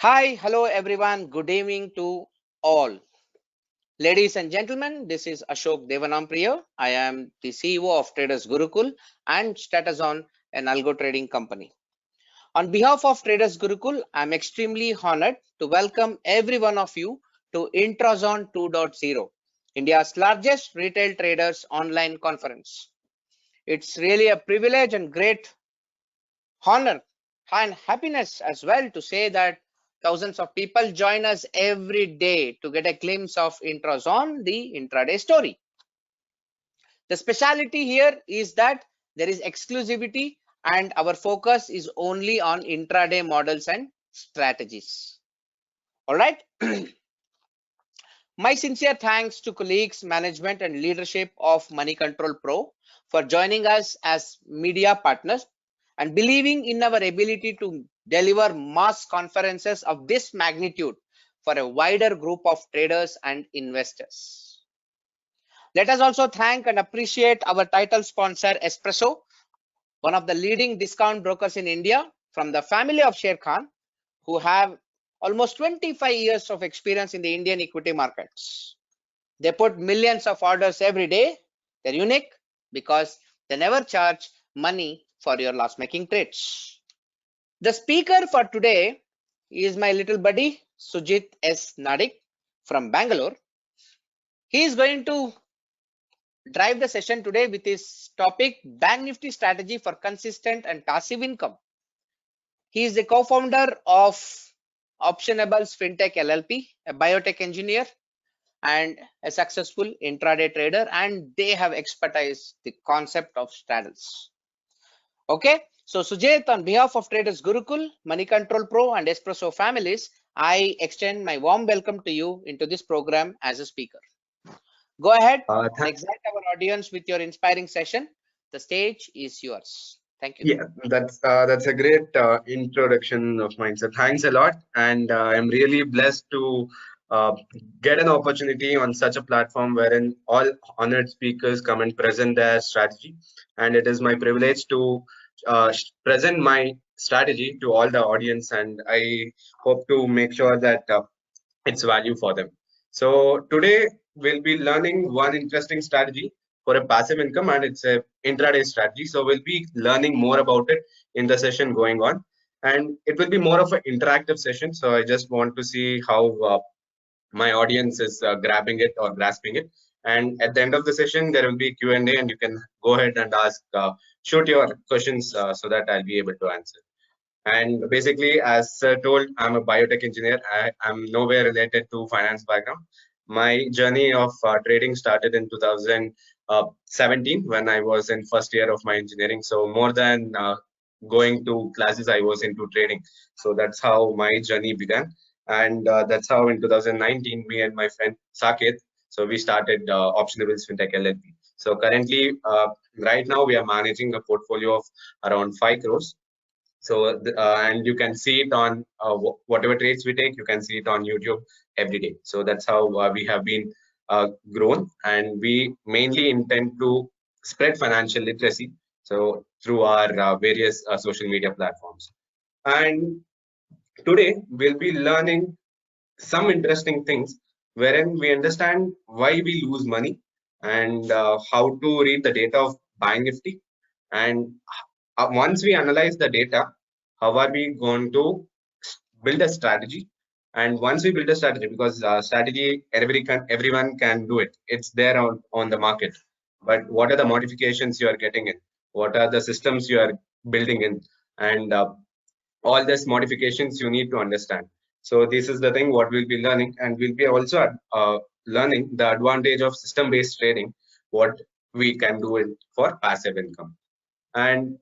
Hi, hello everyone. Good evening to all. Ladies and gentlemen, this is Ashok Devanampriya. I am the CEO of Traders Gurukul and Statazon, an algo trading company. On behalf of Traders Gurukul, I am extremely honored to welcome every one of you to Intrazon 2.0, India's largest retail traders online conference. It's really a privilege and great honor and happiness as well to say that thousands of people join us every day to get a glimpse of Intrazon, the intraday story. The speciality here is that there is exclusivity and our focus is only on intraday models and strategies. All right. My sincere thanks to colleagues, management, and leadership of Money Control Pro for joining us as media partners and believing in our ability to deliver mass conferences of this magnitude for a wider group of traders and investors. Let us also thank and appreciate our title sponsor, Espresso, one of the leading discount brokers in India, from the family of Sher Khan, who have almost 25 years of experience in the Indian equity markets. They put millions of orders every day. They're unique because they never charge money for your loss making trades. The speaker for today is my little buddy Sujit S. Nadik from Bangalore. He is going to drive the session today with his topic Bank Nifty strategy for consistent and passive income. He is the co-founder of Optionables Fintech LLP, a biotech engineer and a successful intraday trader, and they have expertise the concept of straddles. Okay, so Sujit, on behalf of Traders Gurukul, Money Control Pro, and Espresso families, I extend my warm welcome to you into this program as a speaker. Go ahead and excite our audience with your inspiring session. The stage is yours. Thank you. Yeah, that's a great introduction of mine. So thanks a lot, and I'm really blessed to get an opportunity on such a platform wherein all honored speakers come and present their strategy, and it is my privilege to present my strategy to all the audience, and I hope to make sure that it's value for them. So today we'll be learning one interesting strategy for a passive income, and it's a intraday strategy. So we'll be learning more about it in the session going on, and it will be more of an interactive session. So I just want to see how my audience is grabbing it or grasping it. And at the end of the session, there will be Q&A, and you can go ahead and ask, shoot your questions so that I'll be able to answer. And basically, as told, I'm a biotech engineer. I'm nowhere related to finance background. My journey of trading started in 2017 when I was in first year of my engineering. So more than going to classes, I was into trading. So that's how my journey began. And that's how in 2019, me and my friend Saket, so we started Optionables Fintech LLP. So currently, right now, we are managing a portfolio of around 5 crores. So and you can see it on whatever trades we take, you can see it on YouTube every day. So that's how we have been grown, and we mainly intend to spread financial literacy, so through our various social media platforms. And today we'll be learning some interesting things wherein we understand why we lose money, and how to read the data of Bank Nifty, and once we analyze the data, how are we going to build a strategy? And once we build a strategy, because strategy everyone can do it, it's there on the market. But what are the modifications you are getting in? What are the systems you are building in? And all these modifications you need to understand. So this is the thing what we'll be learning, and we'll be also learning the advantage of system-based trading, what we can do it for passive income. And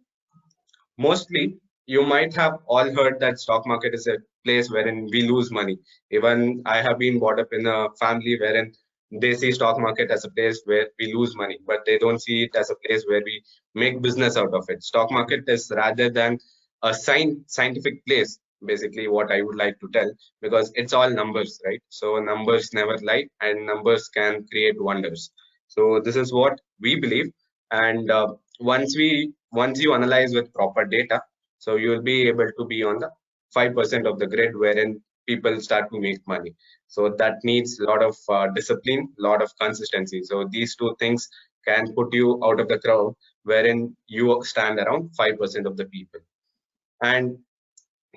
mostly you might have all heard that stock market is a place wherein we lose money. Even I have been brought up in a family wherein they see stock market as a place where we lose money, but they don't see it as a place where we make business out of it. Stock market is rather than a scientific place, basically what I would like to tell, because it's all numbers, right? So numbers never lie, and numbers can create wonders. So this is what we believe. And once you analyze with proper data, so you will be able to be on the 5% of the grid wherein people start to make money. So that needs a lot of discipline, lot of consistency. So these two things can put you out of the crowd, wherein you stand around 5% of the people. And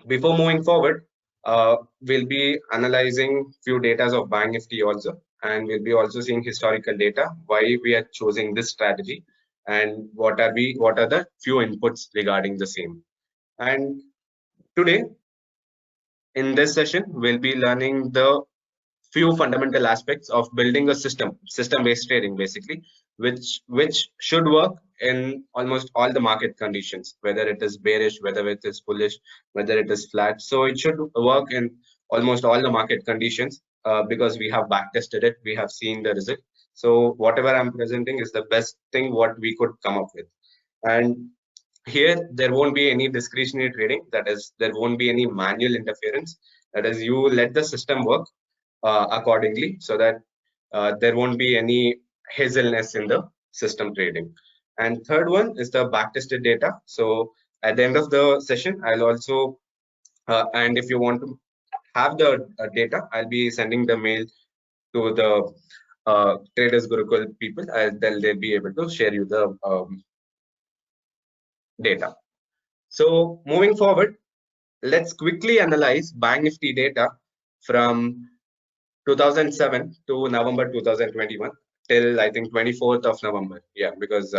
before moving forward, we'll be analyzing few data of Bank Nifty also, and we'll be also seeing historical data, why we are choosing this strategy, and what are the few inputs regarding the same. And today, in this session, we'll be learning the few fundamental aspects of building a system-based trading, basically, which should work in almost all the market conditions, whether it is bearish, whether it is bullish, whether it is flat. So it should work in almost all the market conditions, because we have back tested it, we have seen the result. So whatever I'm presenting is the best thing what we could come up with. And here there won't be any discretionary trading, that is, there won't be any manual interference, that is, you let the system work accordingly, so that there won't be any hazelness in the system trading. And third one is the backtested data. So at the end of the session, I'll also and if you want to have the data, I'll be sending the mail to the Traders Gurukul people, and then they'll be able to share you the data. So moving forward, let's quickly analyze Bank Nifty data from 2007 to November 2021 till I think 24th of November. Yeah, because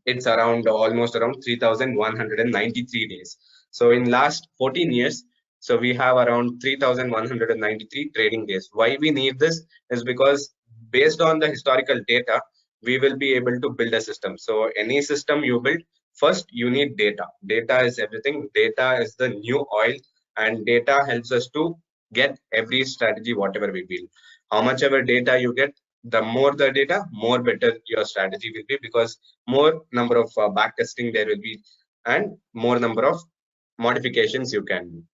it's around almost around 3,193 days. So in last 14 years, so we have around 3,193 trading days. Why we need this is because based on the historical data, we will be able to build a system. So any system you build, first you need data. Data is everything. Data is the new oil, and data helps us to get every strategy whatever we build. How much ever data you get, the more the data, more better your strategy will be, because more number of back testing there will be, and more number of modifications you can do.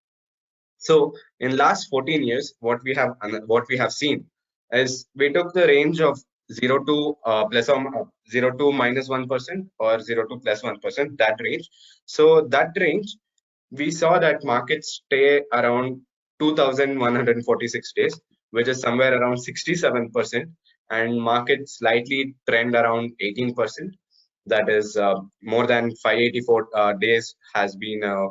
So in last 14 years, what we have seen is we took the range of 0 to plus or 0 to minus 1% or 0 to plus 1%, that range. So that range, we saw that markets stay around 2,146 days, which is somewhere around 67%, and markets slightly trend around 18%. That is more than 584 days has been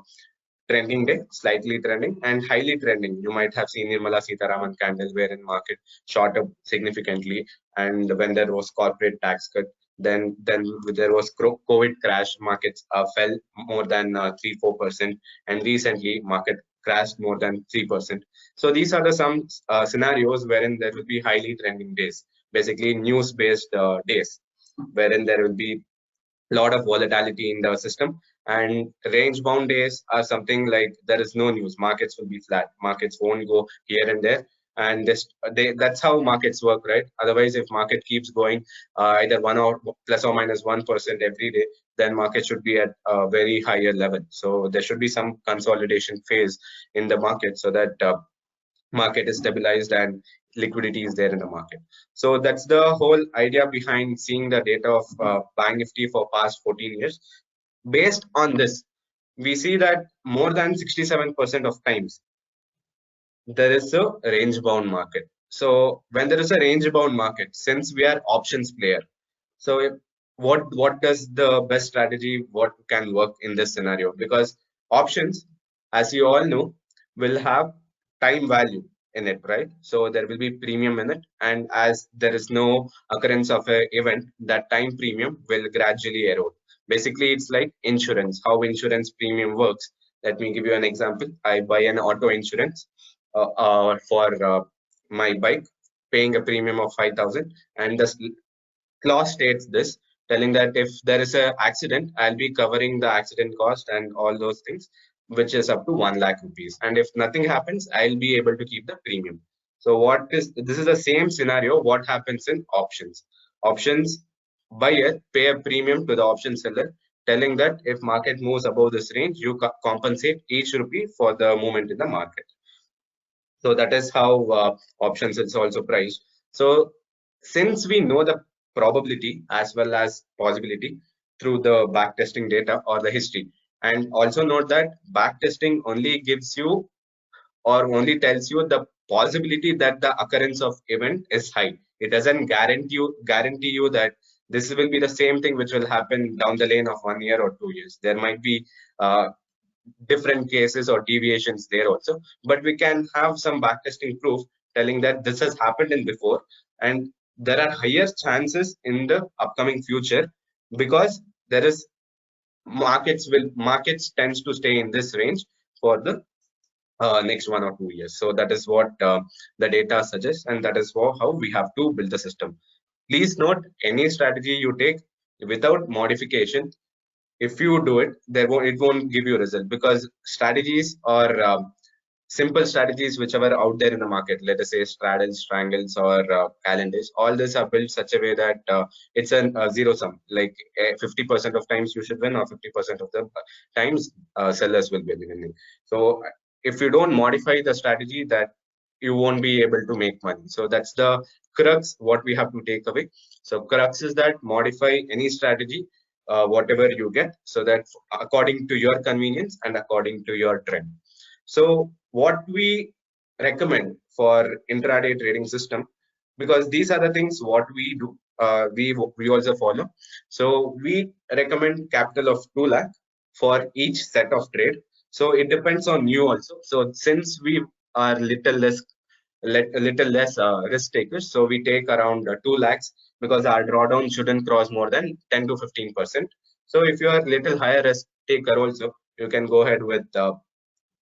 trending day, slightly trending, and highly trending. You might have seen Nirmala Sitharaman candle wherein market shot up significantly, and when there was corporate tax cut, then there was COVID crash, markets fell more than 3-4%, and recently market crashed more than 3%. So these are the some scenarios wherein there will be highly trending days, basically news based days, wherein there will be lot of volatility in the system. And range bound days are something like there is no news, markets will be flat, markets won't go here and there, and that's how markets work, right? Otherwise, if market keeps going either one or plus or minus 1% every day, then market should be at a very higher level. So there should be some consolidation phase in the market, so that market is stabilized and liquidity is there in the market. So that's the whole idea behind seeing the data of Bank Nifty for past 14 years. Based on this, we see that more than 67% of times there is a range bound market. So when there is a range bound market, since we are options player, so what does the best strategy, what can work in this scenario? Because options, as you all know, will have time value in it, right? So there will be premium in it, and as there is no occurrence of a event, that time premium will gradually erode. Basically, it's like insurance, how insurance premium works. Let me give you an example. I buy an auto insurance for my bike, paying a premium of 5,000, and the clause states this, telling that if there is an accident, I'll be covering the accident cost and all those things, which is up to 1 lakh rupees. And if nothing happens, I'll be able to keep the premium. So this is the same scenario what happens in options. Options buyer pay a premium to the option seller, telling that if market moves above this range, you compensate each rupee for the movement in the market. So that is how options is also priced. So since we know the probability as well as possibility through the backtesting data or the history, and also note that backtesting only gives you or only tells you the possibility that the occurrence of event is high. It doesn't guarantee you that this will be the same thing which will happen down the lane of 1 year or 2 years. There might be different cases or deviations there also, but we can have some backtesting proof telling that this has happened in before, and there are higher chances in the upcoming future, because there is markets tends to stay in this range for the next 1 or 2 years. So that is what the data suggests, and that is how we have to build the system. Please note, any strategy you take without modification, if you do it, it won't give you result, because strategies or simple strategies which are out there in the market, let us say straddles, strangles, or calendars, all this are built such a way that it's a zero sum, like 50% of times you should win, or 50% of the times sellers will be winning. So if you don't modify the strategy, that you won't be able to make money. So that's the crux what we have to take away. So crux is that modify any strategy, whatever you get, so that according to your convenience and according to your trend. So what we recommend for intraday trading system, because these are the things what we do, we also follow. So we recommend capital of 2 lakh for each set of trade. So it depends on you also. So since we are little less risk takers, so we take around 2 lakhs, because our drawdown shouldn't cross more than 10 to 15%. So if you are little higher risk taker also, you can go ahead with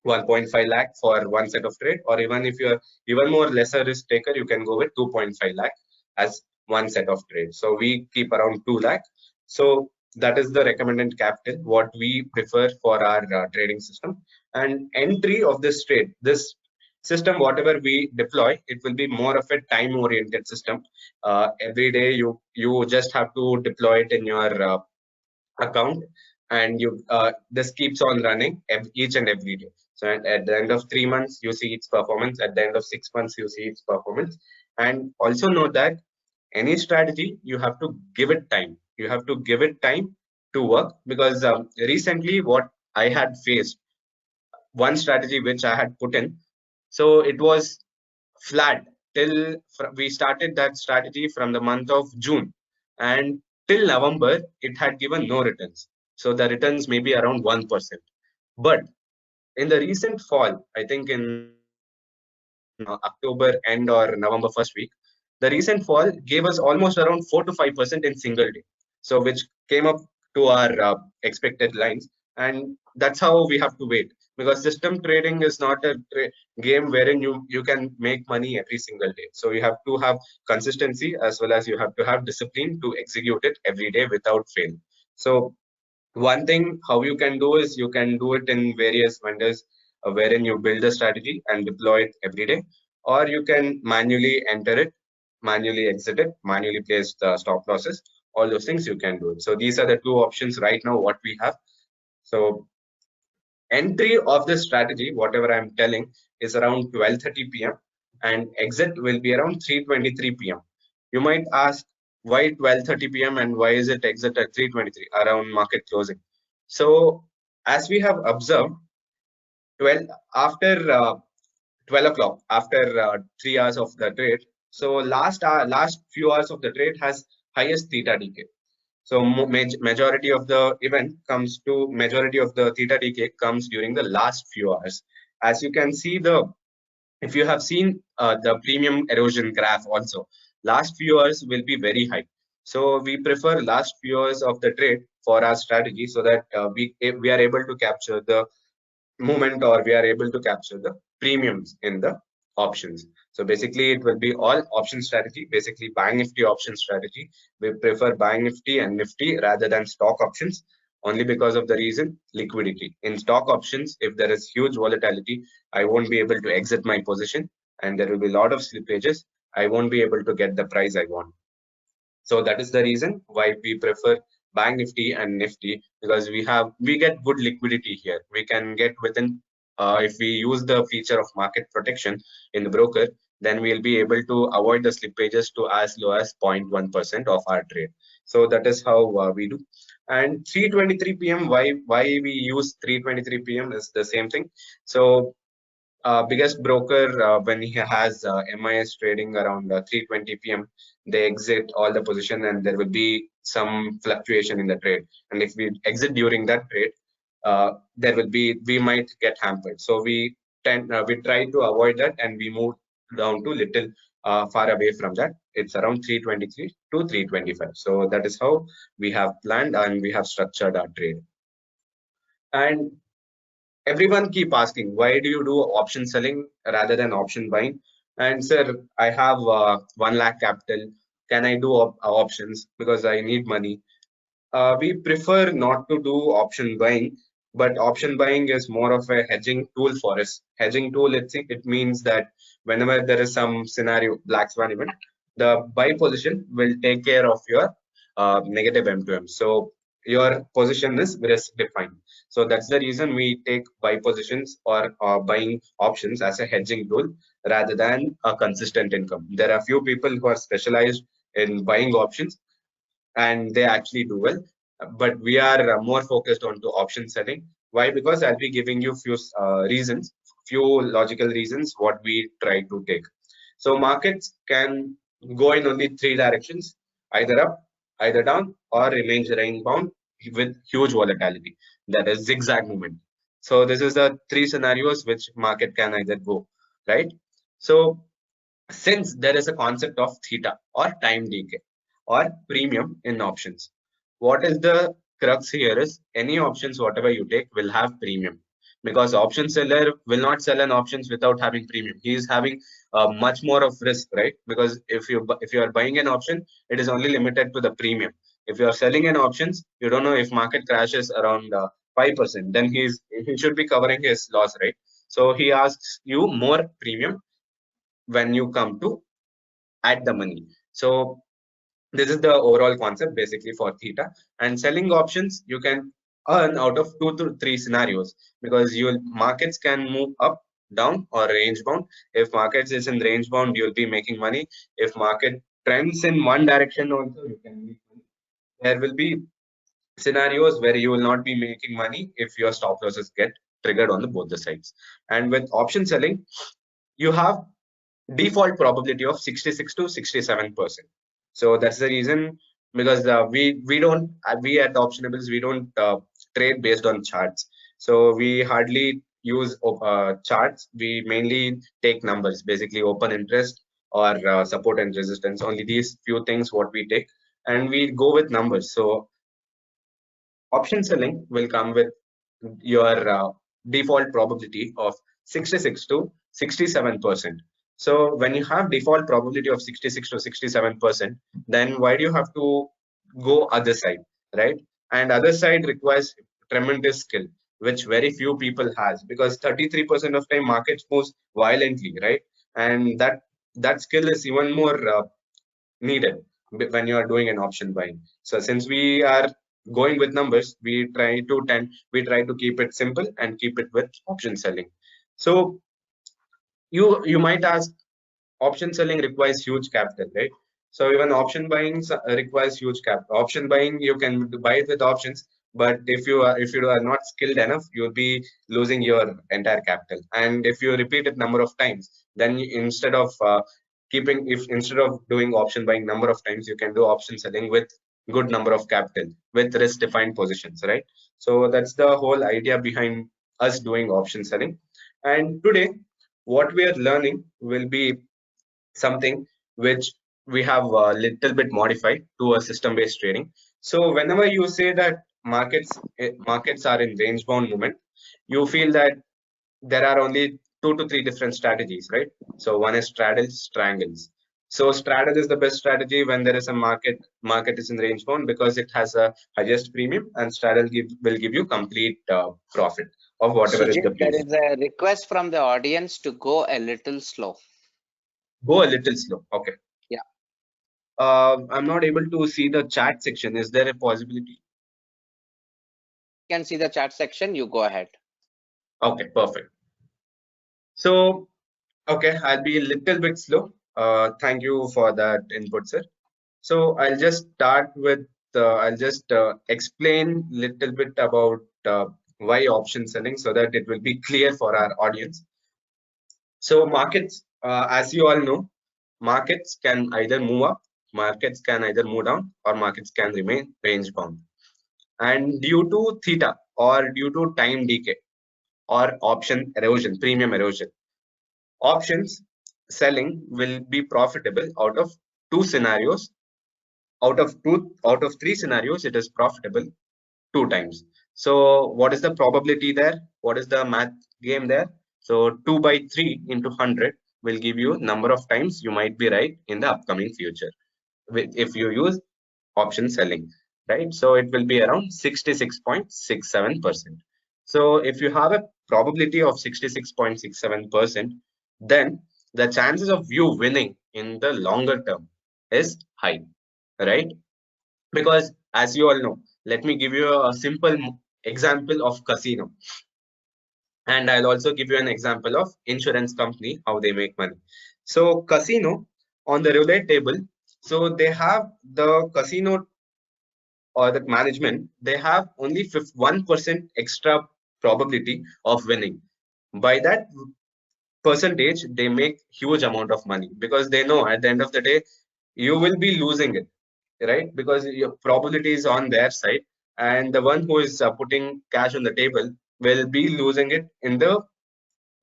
1.5 lakh for one set of trade, or even if you're even more lesser risk taker, you can go with 2.5 lakh as one set of trade. So we keep around 2 lakh. So that is the recommended capital what we prefer for our trading system. And entry of this trade, this system, whatever we deploy, it will be more of a time oriented system. Every day you just have to deploy it in your account, and you this keeps on running each and every day. So at the end of 3 months, you see its performance. At the end of 6 months, you see its performance. And also know that any strategy, you have to give it time. You have to give it time to work, because recently what I had faced, one strategy which I had put in, so it was flat till we started that strategy from the month of June, and till November it had given no returns. So the returns may be around 1%. But in the recent fall, I think in October end or November first week, the recent fall gave us almost around 4 to 5% in single day. So which came up to our expected lines, and that's how we have to wait, because system trading is not a game wherein you can make money every single day. So you have to have consistency, as well as you have to have discipline to execute it every day without fail. So one thing how you can do is, you can do it in various vendors, wherein you build a strategy and deploy it every day, or you can manually enter it, manually exit it, manually place the stop losses. All those things you can do it. So these are the two options right now what we have. So entry of the strategy, whatever I'm telling, is around 12:30 p.m. and exit will be around 3:23 p.m. You might ask, why 12:30 p.m. and why is it exit at 3:23 around market closing? So as we have observed, 12 after 12 o'clock, after 3 hours of the trade, so last few hours of the trade has highest theta decay. So majority of the majority of the theta decay comes during the last few hours. As you can see, if you have seen the premium erosion graph also, last few hours will be very high. So we prefer last few hours of the trade for our strategy, so that we are able to capture the movement, or we are able to capture the premiums in the options. So basically it will be all option strategy, basically buying Nifty option strategy. We prefer buying Nifty and Nifty rather than stock options, only because of the reason liquidity. In stock options, if there is huge volatility, I won't be able to exit my position, and there will be a lot of slippages. I won't be able to get the price I want. So that is the reason why we prefer Bank Nifty and Nifty, because we get good liquidity here. We can get within if we use the feature of market protection in the broker, then we'll be able to avoid the slippages to as low as 0.1% of our trade. So that is how we do. And 3:23 p.m. why we use 3:23 p.m. is the same thing. So biggest broker, when he has MIS trading around 3:20 p.m., they exit all the position and there will be some fluctuation in the trade. And if we exit during that trade, we might get hampered. So we try to avoid that and we move down to little far away from that. It's around 3:23 to 3:25. So that is how we have planned and we have structured our trade. And everyone keep asking, why do you do option selling rather than option buying? And sir, I have 1 lakh capital. Can I do options because I need money? We prefer not to do option buying, but option buying is more of a hedging tool for us. Hedging tool, it means that whenever there is some scenario, black swan event, the buy position will take care of your negative M2M. So your position is risk defined. So that's the reason we take buy positions or buying options as a hedging tool rather than a consistent income. There are few people who are specialized in buying options and they actually do well. But we are more focused on to option selling. Why? Because I'll be giving you few logical reasons what we try to take. So markets can go in only 3 directions, either up, either down, or remains range bound with huge volatility. That is zigzag movement. So this is the 3 scenarios which market can either go, right? So since there is a concept of theta or time decay or premium in options, what is the crux here is any options whatever you take will have premium, because option seller will not sell an options without having premium. He is having much more of risk, right? Because if you are buying an option, it is only limited to the premium. If you are selling an options, you don't know if market crashes around 5%, then he should be covering his loss, right? So he asks you more premium when you come to add the money. So this is the overall concept basically for theta. And selling options, you can earn out of 2 to 3 scenarios, because your markets can move up, down, or range bound. If markets is in range bound, you'll be making money. If market trends in one direction also, you can make money. There will be scenarios where you will not be making money if your stop losses get triggered on both the sides. And with option selling, you have default probability of 66 to 67%. So that's the reason, because we don't we at Optionables we don't trade based on charts. So we hardly use charts. We mainly take numbers, basically open interest or support and resistance. Only these few things what we take, and we go with numbers. So option selling will come with your default probability of 66 to 67%. So when you have default probability of 66 to 67%, then why do you have to go other side, right? And other side requires tremendous skill, which very few people has, because 33% of time markets moves violently, right? And that skill is even more needed when you are doing an option buying. So since we are going with numbers, we try to keep it simple and keep it with option selling. So you might ask, option selling requires huge capital, right? So even option buying requires huge capital. Option buying, you can buy it with options, but if you are not skilled enough, you'll be losing your entire capital. And if you repeat it number of times, then instead of instead of doing option buying number of times, you can do option selling with good number of capital with risk defined positions, right? So that's the whole idea behind us doing option selling. And today what we are learning will be something which we have a little bit modified to a system based trading. So whenever you say that markets are in range bound movement, you feel that there are only 2 to 3 different strategies, right? So one is straddles, triangles. So straddle is the best strategy when there is a market is in range bound, because it has a highest premium, and straddle will give you complete profit of whatever is the Sujit, there place. is a request from the audience to go a little slow. Go a little slow. Okay. Yeah. I'm not able to see the chat section. Is there a possibility? You can see the chat section. You go ahead. Okay, perfect. So, okay, I'll be a little bit slow. Thank you for that input, sir. So I'll just start with, I'll just explain little bit about why option selling, so that it will be clear for our audience. So markets, as you all know, markets can either move up, markets can either move down, or markets can remain range bound. And due to theta, or due to time decay, or option erosion, premium erosion, options selling will be profitable out of two scenarios. Out of three scenarios, it is profitable two times. So what is the probability there? What is the math game there? So 2 by 3 into 100 will give you number of times you might be right in the upcoming future if you use option selling, right? So it will be around 66.67%. So if you have a probability of 66.67%, then the chances of you winning in the longer term is high, right? Because as you all know, let me give you a simple example of casino, and I'll also give you an example of insurance company, how they make money. So casino, on the roulette table, so they have the casino or the management, they have only 1% extra probability of winning. By that percentage, they make huge amount of money, because they know at the end of the day you will be losing it, right? Because your probability is on their side, and the one who is putting cash on the table will be losing it in the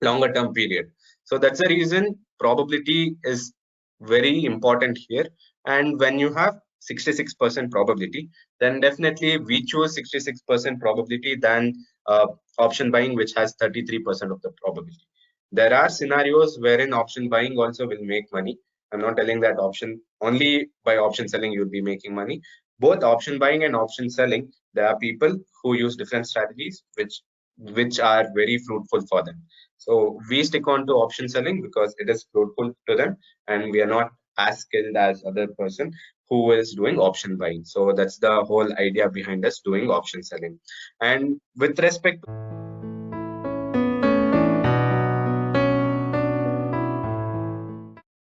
longer term period. So that's the reason probability is very important here. And when you have 66% probability, then definitely we choose 66% probability than option buying, which has 33% of the probability. There are scenarios wherein option buying also will make money. I'm not telling that option only by option selling you'll be making money. Both option buying and option selling, there are people who use different strategies which are very fruitful for them. So we stick on to option selling because it is fruitful to them, and we are not as skilled as other person who is doing option buying. So that's the whole idea behind us doing option selling. And with respect